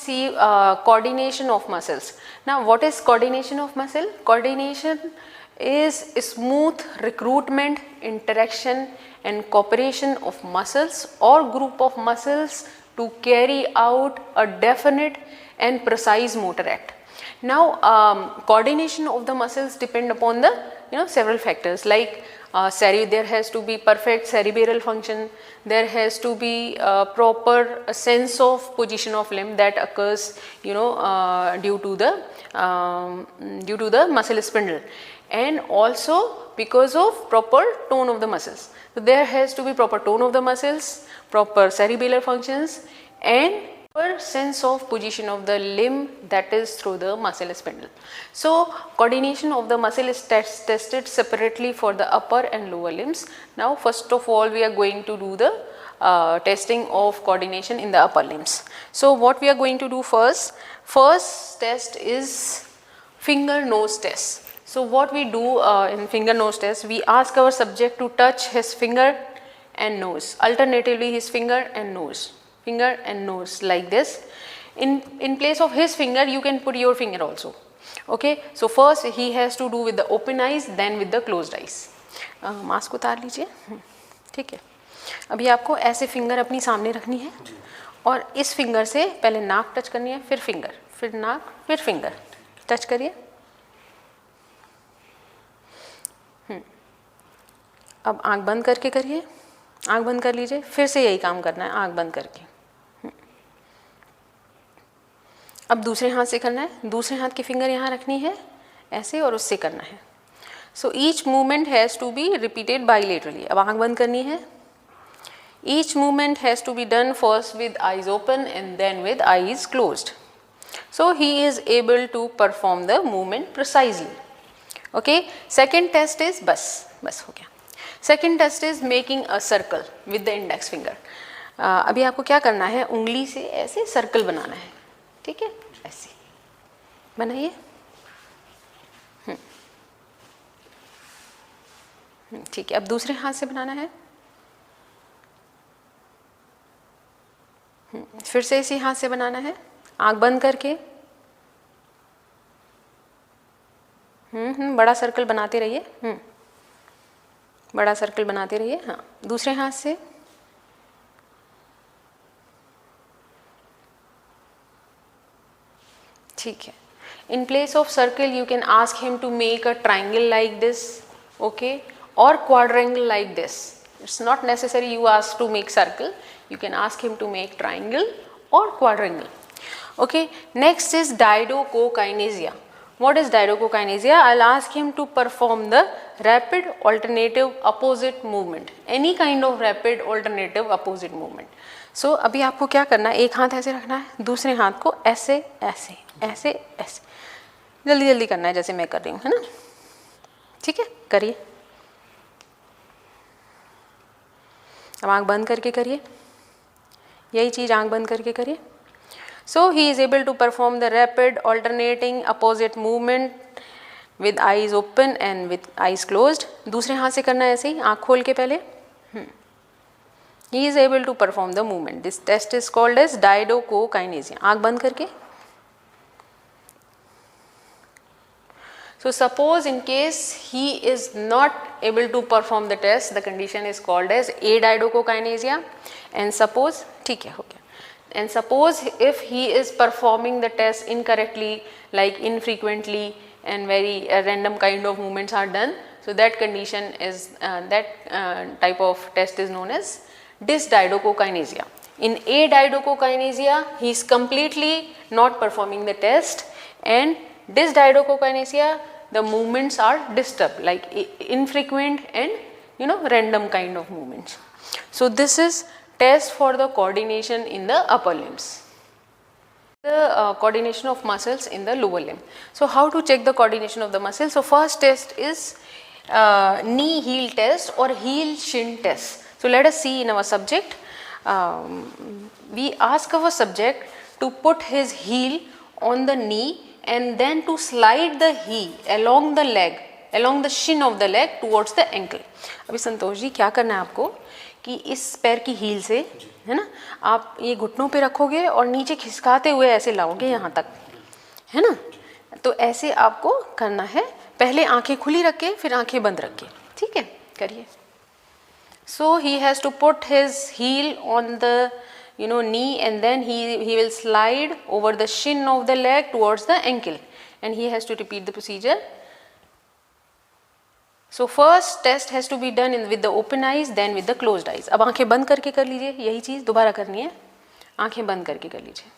see coordination of muscles. Now what is coordination of muscle? Coordination is smooth recruitment, interaction and cooperation of muscles or group of muscles to carry out a definite and precise motor act. Now coordination of the muscles depend upon the several factors, like there has to be perfect cerebral function, there has to be proper sense of position of limb that occurs due to the muscle spindle, and also because of proper tone of the muscles. So there has to be proper tone of the muscles, proper cerebral functions and proper sense of position of the limb, that is through the muscle spindle. So coordination of the muscle is tested separately for the upper and lower limbs. Now first of all we are going to do the testing of coordination in the upper limbs. So what we are going to do first test is finger nose test. So what we do in finger nose test, we ask our subject to touch his finger and nose, alternatively his finger and nose like this. In place of his finger you can put your finger also. Okay, so first he has to do with the open eyes, then with the closed eyes. Mask उतार लीजिए, ठीक है. अभी आपको ऐसे finger अपनी सामने रखनी है और इस फिंगर से पहले नाक टच करनी है, फिर फिंगर, फिर नाक, फिर फिंगर. टच करिए. अब आंख बंद करके करिए, आंख बंद कर लीजिए, फिर से यही काम करना है आंख बंद करके. अब दूसरे हाथ से करना है, दूसरे हाथ की फिंगर यहाँ रखनी है ऐसे और उससे करना है. So each movement has to be repeated bilaterally. अब आंख बंद करनी है. Each movement has to be done first with eyes open and then with eyes closed. So he is able to perform the movement precisely. Okay, second test is बस हो गया. Second test is making a circle with the index finger. अभी आपको क्या करना है, उंगली से ऐसे सर्कल बनाना है. ठीक है, ऐसे बनाइए. ठीक है, अब दूसरे हाथ से बनाना है. फिर से इसी हाथ से बनाना है, आंख बंद करके. बड़ा सर्कल बनाते रहिए. बड़ा सर्कल बनाते रहिए. हाँ, दूसरे हाथ से. ठीक है. In place of circle you can ask him to make a triangle like this, okay, और quadrangle like this. It's not necessary you ask to make circle, you can ask him to make triangle or quadrangle. Okay, next is diadochokinesia. What is diadochokinesia? I'll ask him to perform the rapid alternative opposite movement, any kind of rapid alternative opposite movement. So अभी आपको क्या करना है, एक हाथ ऐसे रखना है, दूसरे हाथ को ऐसे ऐसे ऐसे ऐसे जल्दी जल्दी करना है जैसे मैं कर रही हूँ, है ना. ठीक है, करिए. अब आँख बंद करके करिए, यही चीज़ आँख बंद करके करिए. So he is able to perform the rapid alternating opposite movement with eyes open and with eyes closed. दूसरे हाथ से करना है ऐसे ही, आँख खोल के पहले. He is able to perform the movement. This test is called as diadochokinesia. आँख बंद करके. So suppose in case he is not able to perform the test, the condition is called as adiadochokinesia. And suppose, ठीक है, हो गया. And suppose if he is performing the test incorrectly, like infrequently and very random kind of movements are done, so that condition is type of test is known as dysdiadochokinesia. In adiadochokinesia, he is completely not performing the test, and dysdiadochokinesia, the movements are disturbed, like infrequent and random kind of movements. So this is test for the coordination in the upper limbs. The coordination of muscles in the lower limb. So how to check the coordination of the muscles? So first test is knee heel test or heel shin test. So let us see in our subject. We ask our subject to put his heel on the knee and then to slide the heel along the leg, along the shin of the leg towards the ankle. अभी संतोष जी क्या करना है आपको कि इस पैर की heal से, है ना, आप ये घुटनों पे रखोगे और नीचे खिसकाते हुए ऐसे लाओगे यहाँ तक, है ना। तो ऐसे आपको करना है, पहले आंखें खुली रख के फिर आंखें बंद रख के, ठीक है, करिए। So he has to put his heel on the knee, and then he will slide over the shin of the leg towards the ankle, and he has to repeat the procedure. So first test has to be done with the open eyes, then with the closed eyes. अब आंखें बंद करके कर लीजिए, यही चीज़ दोबारा करनी है, आंखें बंद करके कर लीजिए।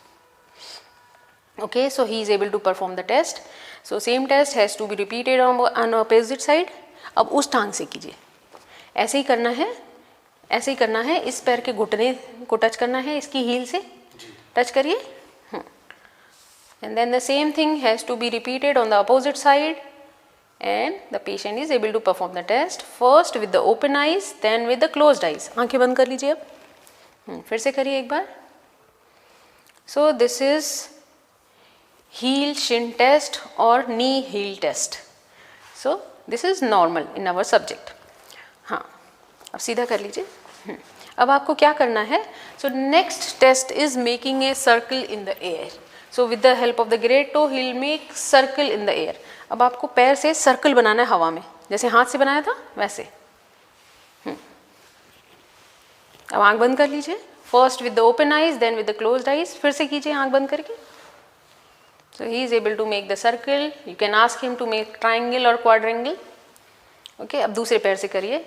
Okay, so he is able to perform the test. So same test has to be repeated on opposite side. अब उस टांग से कीजिए, ऐसे ही करना है, ऐसे ही करना है, इस पैर के घुटने को टच करना है, इसकी हील से टच करिए, and then the same thing has to be repeated on the opposite side, and the patient is able to perform the test first with the open eyes, then with the closed eyes. आंखें बंद कर लीजिए अब, फिर से करिए एक बार। So this is heel shin test or knee heel test. So this is normal in our subject. हाँ, अब सीधा कर लीजिए। अब आपको क्या करना है? So next test is making a circle in the air. So with the help of the great toe, he will make circle in the air. अब आपको पैर से सर्कल बनाना है हवा में, जैसे हाथ से बनाया था वैसे। अब आंख बंद कर लीजिए, first with the open eyes, then with the closed eyes, फिर से कीजिए आंख बंद करके। So he is able to make the circle. You can ask him to make triangle or quadrangle. Okay, अब दूसरे पैर से करिए,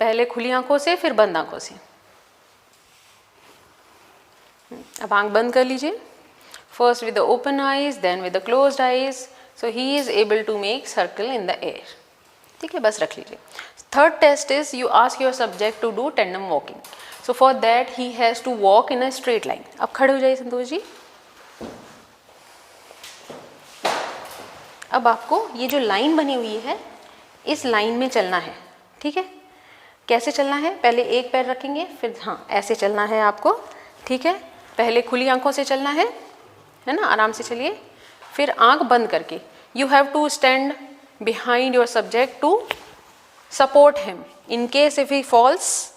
पहले खुली आंखों से फिर बंद आंखों से। अब आंख बंद कर लीजिए, first with the open eyes, then with the closed eyes. So he is able to make circle in the air. ठीक है, बस रख लीजिए। Third test is you ask your subject to do tandem walking. So for that he has to walk in a straight line. अब खड़े हो जाइए संतोष जी। अब आपको ये जो लाइन बनी हुई है, इस लाइन में चलना है, ठीक है। कैसे चलना है? पहले एक पैर रखेंगे, फिर हाँ ऐसे चलना है आपको, ठीक है। पहले खुली आंखों से चलना है ना, आराम से चलिए, फिर आंख बंद करके। You have to stand behind your subject to support him in case if he falls,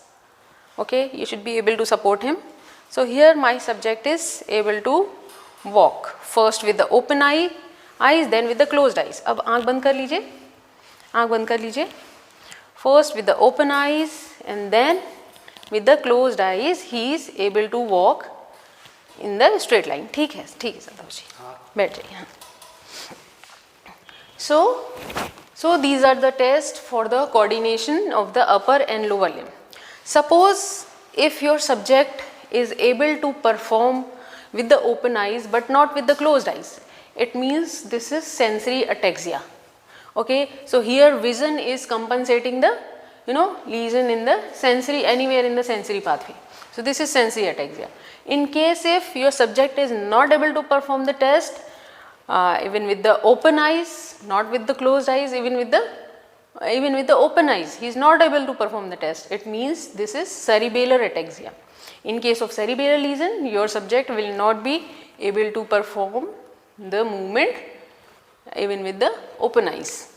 okay, you should be able to support him. So here my subject is able to walk first with the open eyes, then with the closed eyes. अब आंख बंद कर लीजिए, आंख बंद कर लीजिए, first with the open eyes and then with the closed eyes he is able to walk in the straight line. ठीक है संतोष जी, बैठ जाइए। So these are the tests for the coordination of the upper and lower limb. Suppose if your subject is able to perform with the open eyes but not with the closed eyes, it means this is sensory ataxia. Okay, so here vision is compensating the lesion in the sensory, anywhere in the sensory pathway. So this is sensory ataxia. In case if your subject is not able to perform the test even with the open eyes, not with the closed eyes, even with the open eyes, he is not able to perform the test, it means this is cerebellar ataxia. In case of cerebellar lesion, your subject will not be able to perform the movement even with the open eyes.